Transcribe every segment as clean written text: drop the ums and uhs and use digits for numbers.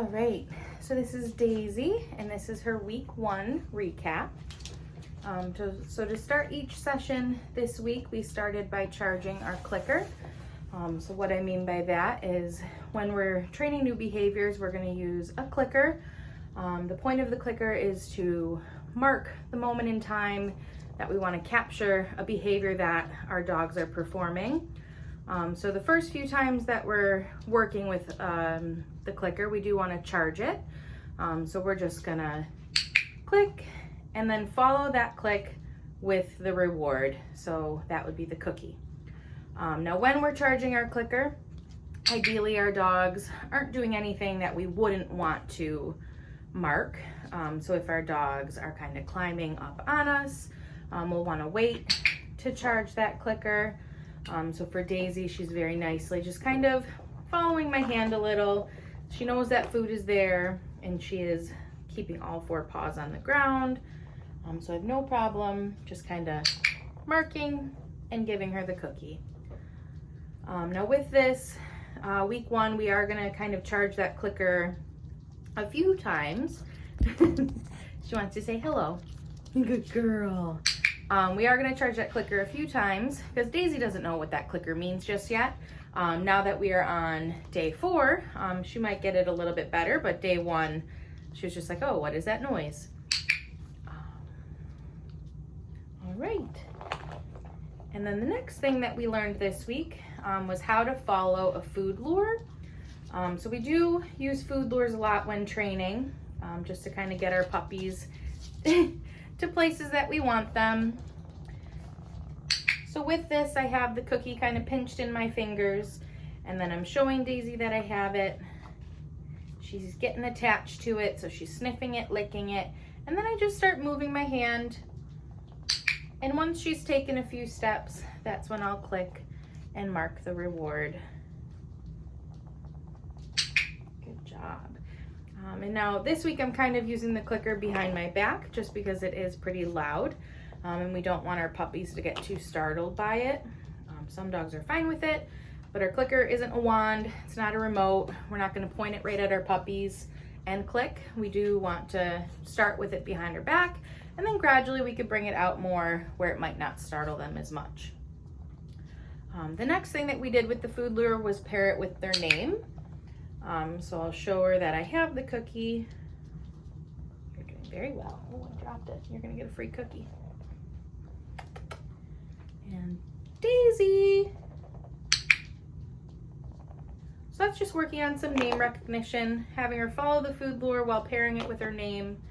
All right, so this is Daisy, and this is her week 1 recap. So to start each session this week, we started by charging our clicker. So what I mean by that is when we're training new behaviors, we're going to use a clicker. The point of the clicker is to mark the moment in time that we want to capture a behavior that our dogs are performing. So the first few times that we're working with the clicker, we do want to charge it. So we're just gonna click and then follow that click with the reward. So that would be the cookie. Now when we're charging our clicker, ideally our dogs aren't doing anything that we wouldn't want to mark. So if our dogs are kind of climbing up on us, we'll want to wait to charge that clicker. So for Daisy, she's very nicely just kind of following my hand a little. She knows that food is there and she is keeping all 4 paws on the ground. So I have no problem just kind of marking and giving her the cookie. Now with this, week 1, we are gonna kind of charge that clicker a few times. She wants to say hello. Good girl. We are going to charge that clicker a few times because Daisy doesn't know what that clicker means just yet. Now that we are on day 4, she might get it a little bit better, but day 1, she was just like, oh, what is that noise? All right. And then the next thing that we learned this week was how to follow a food lure. So we do use food lures a lot when training, just to kind of get our puppies to places that we want them. So with this, I have the cookie kind of pinched in my fingers, and then I'm showing Daisy that I have it. She's getting attached to it, so she's sniffing it, licking it, and then I just start moving my hand. And once she's taken a few steps, that's when I'll click and mark the reward. Good job. And now this week I'm kind of using the clicker behind my back just because it is pretty loud, and we don't want our puppies to get too startled by it. Some dogs are fine with it, but our clicker isn't a wand, it's not a remote. We're not going to point it right at our puppies and click. We do want to start with it behind our back, and then gradually we could bring it out more where it might not startle them as much. The next thing that we did with the food lure was pair it with their name. So I'll show her that I have the cookie. You're doing very well. Oh, I dropped it. You're gonna get a free cookie. And Daisy. So that's just working on some name recognition, having her follow the food lure while pairing it with her name.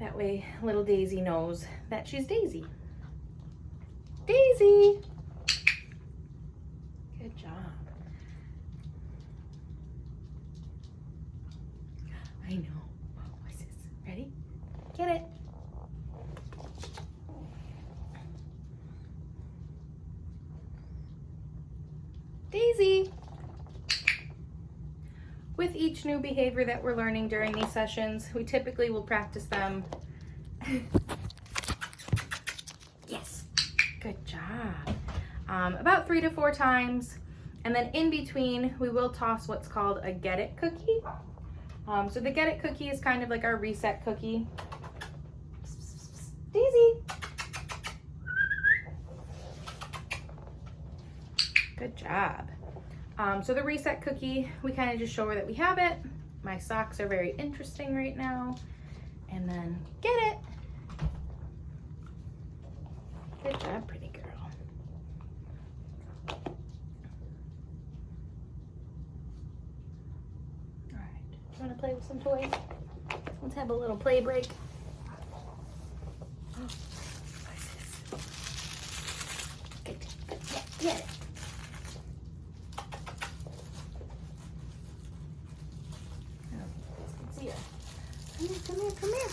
That way little Daisy knows that she's Daisy. Daisy. Good job. I know. What's this? Ready? Get it. Daisy. With each new behavior that we're learning during these sessions, we typically will practice them. Yes. Good job. About 3 to 4 times. And then in between, we will toss what's called a get it cookie. So the get it cookie is kind of like our reset cookie. Daisy. Good job. So the reset cookie, we kind of just show her that we have it. My socks are very interesting right now. And then get it. Good job, pretty girl. Want to play with some toys? Let's have a little play break. Oh, what's this? Good. Get it. Oh, you can see her. Come here. Come here.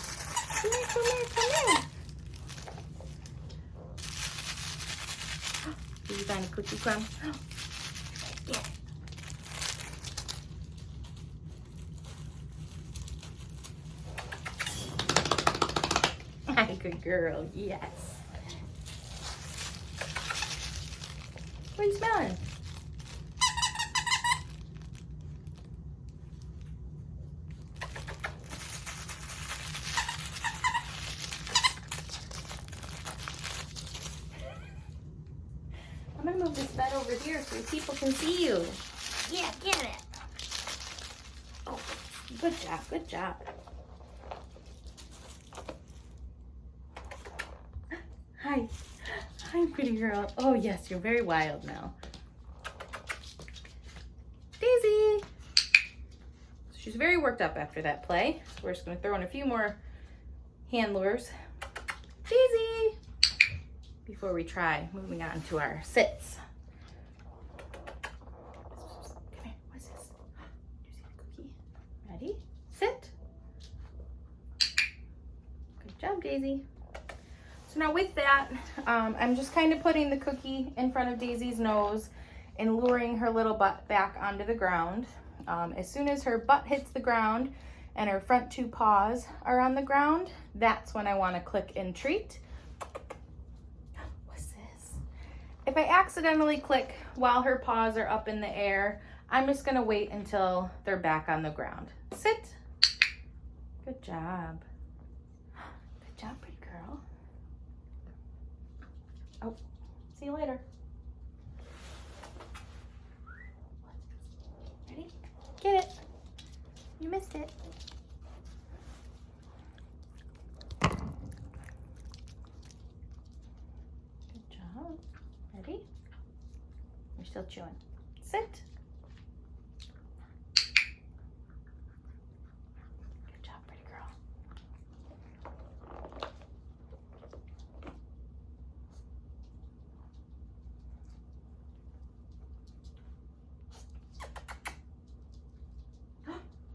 Did you find a cookie crumb? Get it. Good girl, yes. What are you smelling? move this bed over here so people can see you. Yeah, get it. Oh, good job, good job. Hi. Hi, pretty girl. Oh, yes, you're very wild now. Daisy. She's very worked up after that play. So we're just going to throw in a few more hand lures. Daisy. Before we try moving on to our sits. Come here. What's this? Do you see the cookie? Ready? Sit. Good job, Daisy. So now with that, I'm just kind of putting the cookie in front of Daisy's nose and luring her little butt back onto the ground. As soon as her butt hits the ground and her front two paws are on the ground, that's when I want to click and treat. What's this? If I accidentally click while her paws are up in the air, I'm just going to wait until they're back on the ground. Sit. Good job. Good job, pretty girl. Oh, see you later. Ready? Get it. You missed it. Good job. Ready? You're still chewing. Sit. Good job, pretty girl.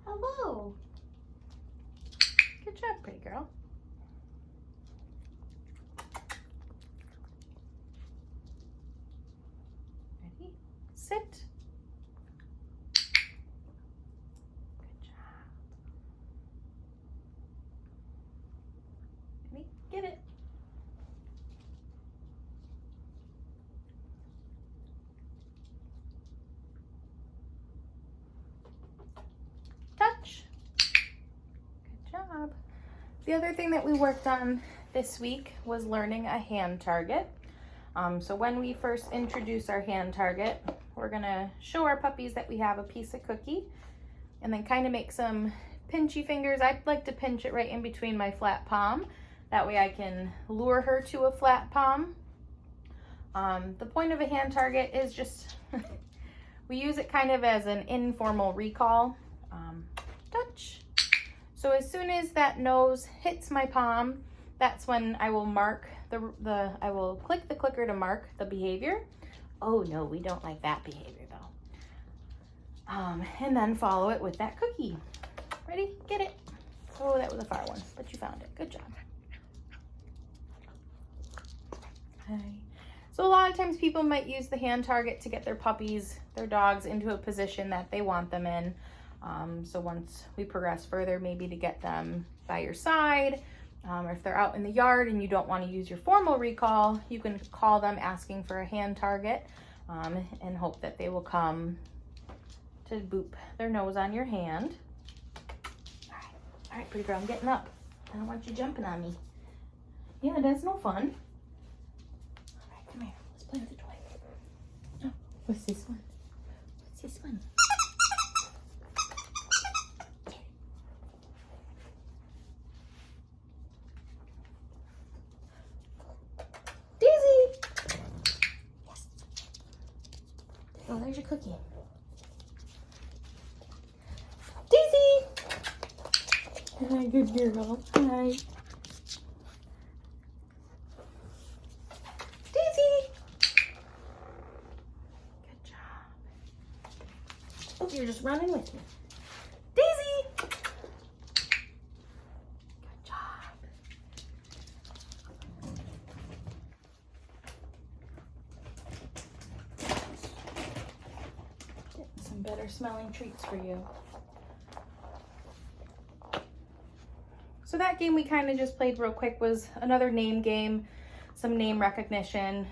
Hello. Good job, pretty girl. Ready? Sit. Good job. Ready? Get it. Touch. Good job. The other thing that we worked on this week was learning a hand target. So when we first introduce our hand target, we're gonna show our puppies that we have a piece of cookie and then kind of make some pinchy fingers. I'd like to pinch it right in between my flat palm. That way I can lure her to a flat palm. The point of a hand target is just, we use it kind of as an informal recall. Touch. So as soon as that nose hits my palm, that's when I will mark I will click the clicker to mark the behavior. Oh no, we don't like that behavior though. And then follow it with that cookie. Ready? Get it. Oh, that was a far one, but you found it. Good job. Okay. So a lot of times people might use the hand target to get their puppies, their dogs into a position that they want them in. So once we progress further, maybe to get them by your side, or if they're out in the yard and you don't want to use your formal recall, you can call them asking for a hand target, and hope that they will come to boop their nose on your hand. All right, pretty girl, I'm getting up. I don't want you jumping on me. Yeah, that's no fun. All right, come here. Let's play with the toy. Oh, what's this one? What's this one? Oh, there's your cookie. Daisy! Hi, good girl. Hi. Daisy! Good job. Oh, you're just running with me. Daisy! Good job. Some better smelling treats for you. So that game we kind of just played real quick was another name game, some name recognition.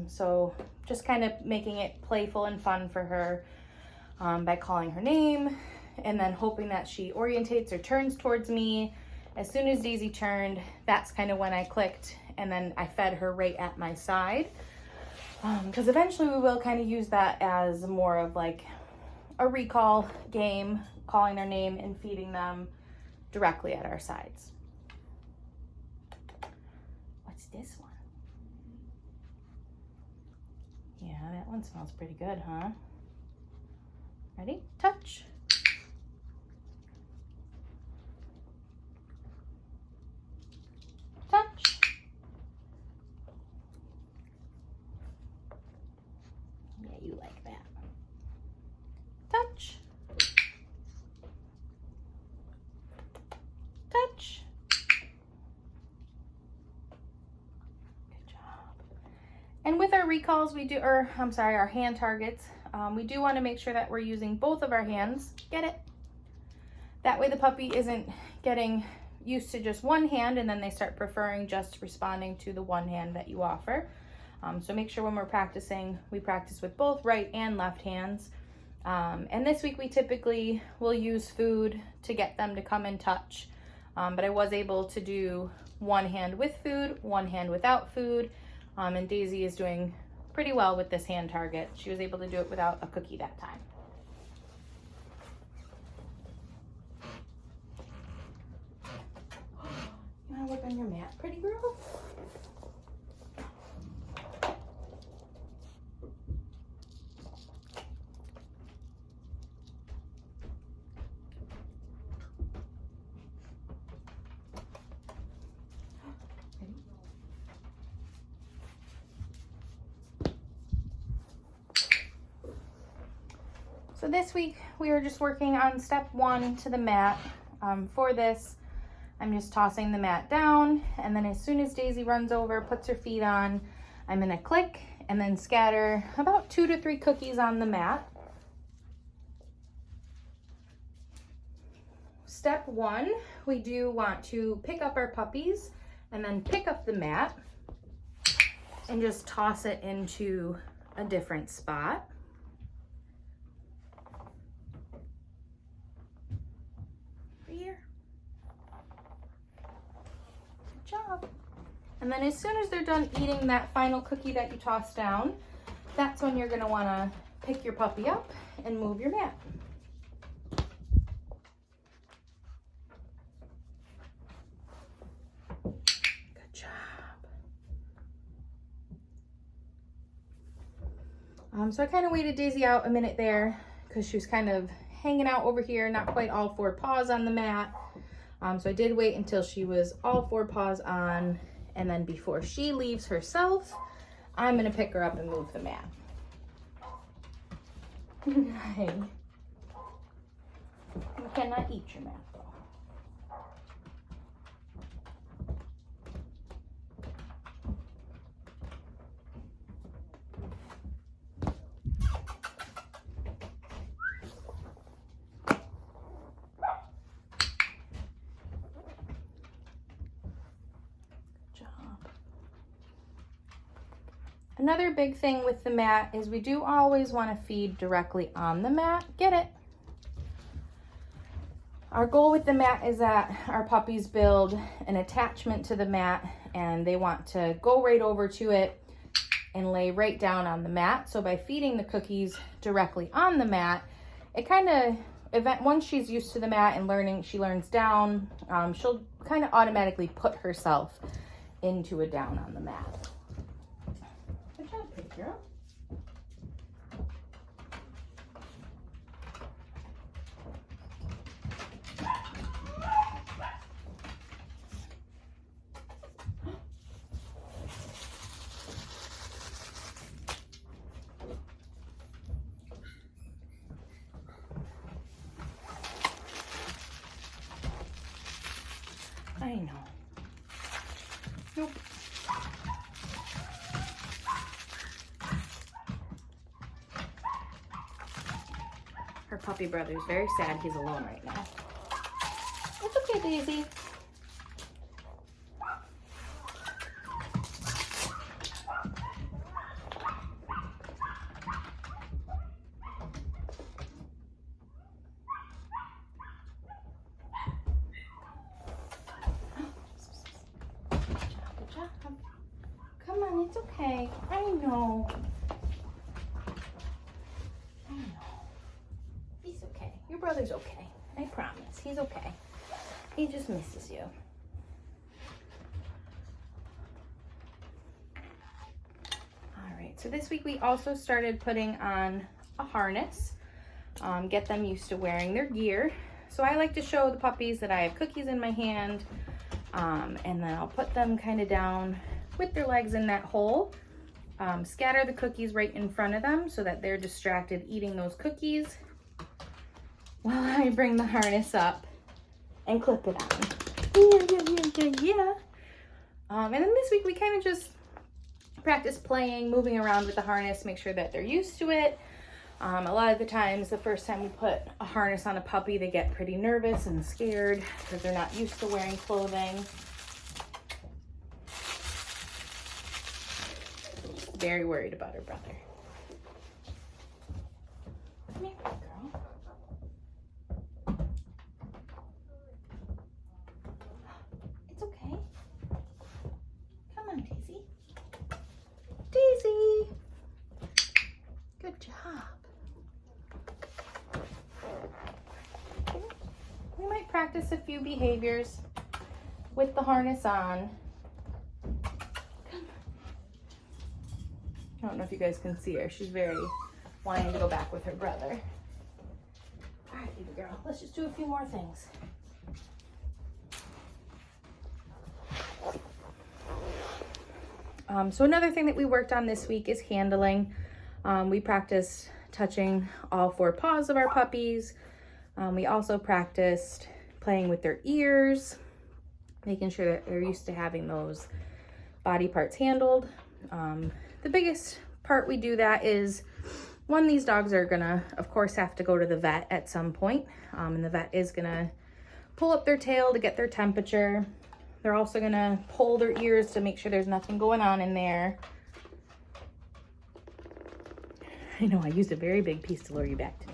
So just kind of making it playful and fun for her by calling her name and then hoping that she orientates or turns towards me. As soon as Daisy turned, that's kind of when I clicked and then I fed her right at my side. Because eventually we will kind of use that as more of like a recall game, calling their name and feeding them directly at our sides. What's this one? Yeah, that one smells pretty good, huh? Ready? Touch. Touch. Yeah, you like that. Touch. Touch. Good job. And with our recalls, we do, or I'm sorry, our hand targets, we do want to make sure that we're using both of our hands. Get it? That way the puppy isn't getting used to just one hand and then they start preferring just responding to the one hand that you offer. So make sure when we're practicing, we practice with both right and left hands. And this week we typically will use food to get them to come and touch. But I was able to do one hand with food, one hand without food. And Daisy is doing pretty well with this hand target. She was able to do it without a cookie that time. You wanna work on your mat, pretty girl? So this week we are just working on step 1 to the mat. For this, I'm just tossing the mat down, and then as soon as Daisy runs over, puts her feet on, I'm gonna click and then scatter about 2 to 3 cookies on the mat. Step 1, we do want to pick up our puppies and then pick up the mat and just toss it into a different spot. Here. Good job. And then as soon as they're done eating that final cookie that you tossed down, that's when you're going to want to pick your puppy up and move your mat. Good job. So I kind of waited Daisy out a minute there because she was kind of hanging out over here, not quite all 4 paws on the mat. So I did wait until she was all 4 paws on, and then before she leaves herself, I'm gonna pick her up and move the mat. Hey. You cannot eat your mat though. Another big thing with the mat is we do always want to feed directly on the mat. Get it? Our goal with the mat is that our puppies build an attachment to the mat and they want to go right over to it and lay right down on the mat. So by feeding the cookies directly on the mat, it kind of, once she's used to the mat and she learns down, she'll kind of automatically put herself into a down on the mat. Good job, pretty girl. I know. Nope. Her puppy brother's very sad he's alone right now. It's okay, Daisy. come on, it's okay. I know. I know. He's okay. Your brother's okay. I promise. He's okay. He just misses you. All right, so this week we also started putting on a harness. Get them used to wearing their gear. So I like to show the puppies that I have cookies in my hand, and then I'll put them kind of down with their legs in that hole. Scatter the cookies right in front of them so that they're distracted eating those cookies while I bring the harness up and clip it on. Yeah. And then this week we kind of just practice playing, moving around with the harness, make sure that they're used to it. A lot of the times, the first time we put a harness on a puppy, they get pretty nervous and scared because they're not used to wearing clothing. Very worried about her brother. Come here, girl. It's okay. Come on, Daisy. Daisy! Good job. We might practice a few behaviors with the harness on. I don't know if you guys can see her. She's very wanting to go back with her brother. All right, baby girl, let's just do a few more things. So another thing that we worked on this week is handling. We practiced touching all 4 paws of our puppies. We also practiced playing with their ears, making sure that they're used to having those body parts handled. The biggest part we do that is, one, these dogs are gonna, of course, have to go to the vet at some point, and the vet is gonna pull up their tail to get their temperature. They're also gonna pull their ears to make sure there's nothing going on in there. I know, I used a very big piece to lure you back to me.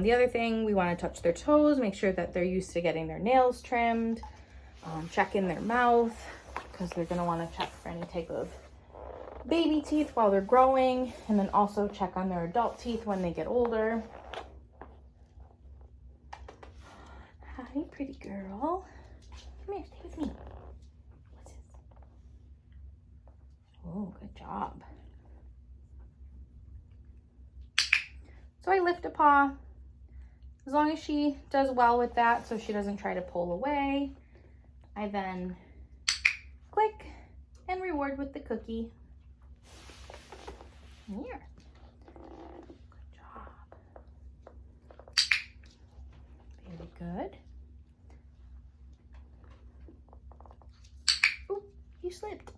The other thing, we want to touch their toes, make sure that they're used to getting their nails trimmed, check in their mouth, because they're going to want to check for any type of baby teeth while they're growing, and then also check on their adult teeth when they get older. Hi, pretty girl. Come here, stay with me. What's this? Oh, good job. So I lift a paw, as long as she does well with that, so she doesn't try to pull away. I then click and reward with the cookie. Here. Good job. Very good. Ooh, you slipped.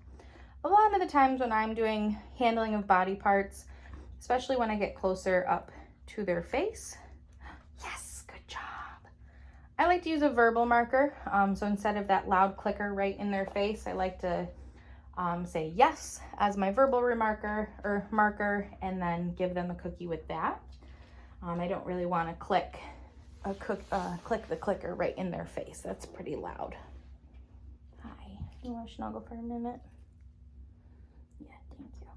A lot of the times when I'm doing handling of body parts, especially when I get closer up to their face. Yes, good job. I like to use a verbal marker. So instead of that loud clicker right in their face, I like to say yes as my verbal marker, and then give them a cookie with that. I don't really want to click the clicker right in their face. That's pretty loud. Hi, you want to snuggle for a minute? Yeah, thank you.